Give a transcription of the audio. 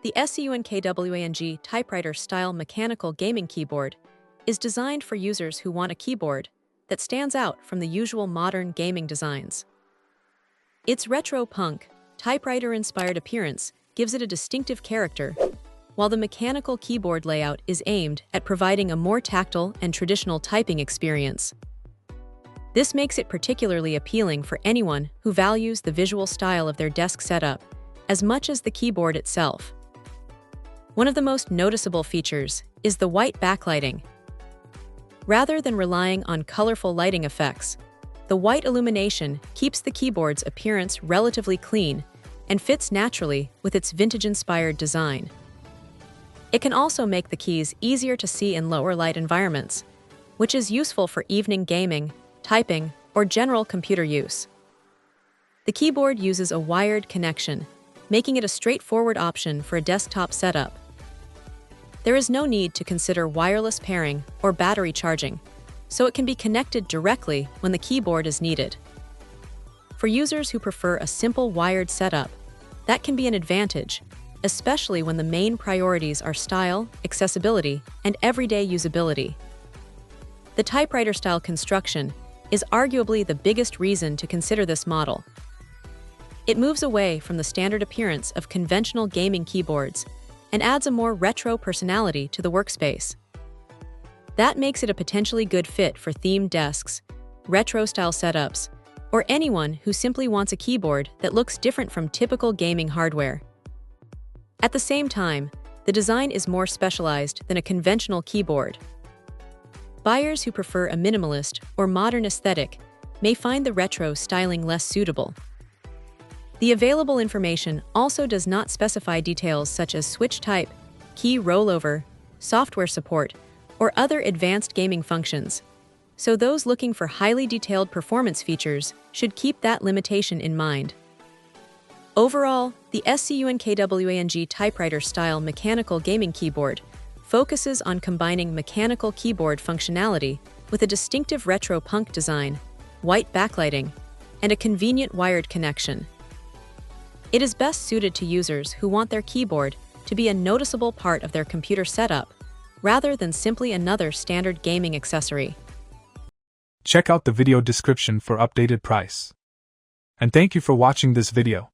The SEUNKWANG Typewriter style mechanical gaming keyboard is designed for users who want a keyboard that stands out from the usual modern gaming designs. Its retro-punk, typewriter-inspired appearance gives it a distinctive character, while the mechanical keyboard layout is aimed at providing a more tactile and traditional typing experience. This makes it particularly appealing for anyone who values the visual style of their desk setup as much as the keyboard itself. One of the most noticeable features is the white backlighting. Rather than relying on colorful lighting effects, the white illumination keeps the keyboard's appearance relatively clean and fits naturally with its vintage-inspired design. It can also make the keys easier to see in lower light environments, which is useful for evening gaming, typing, or general computer use. The keyboard uses a wired connection, making it a straightforward option for a desktop setup. There is no need to consider wireless pairing or battery charging, so it can be connected directly when the keyboard is needed. For users who prefer a simple wired setup, that can be an advantage, especially when the main priorities are style, accessibility, and everyday usability. The typewriter-style construction is arguably the biggest reason to consider this model. It moves away from the standard appearance of conventional gaming keyboards and adds a more retro personality to the workspace. That makes it a potentially good fit for themed desks, retro-style setups, or anyone who simply wants a keyboard that looks different from typical gaming hardware. At the same time, the design is more specialized than a conventional keyboard. Buyers who prefer a minimalist or modern aesthetic may find the retro styling less suitable. The available information also does not specify details such as switch type, key rollover, software support, or other advanced gaming functions, so those looking for highly detailed performance features should keep that limitation in mind. Overall, the SEUNKWANG typewriter-style mechanical gaming keyboard focuses on combining mechanical keyboard functionality with a distinctive retro-punk design, white backlighting, and a convenient wired connection. It is best suited to users who want their keyboard to be a noticeable part of their computer setup, rather than simply another standard gaming accessory. Check out the video description for updated price. And thank you for watching this video.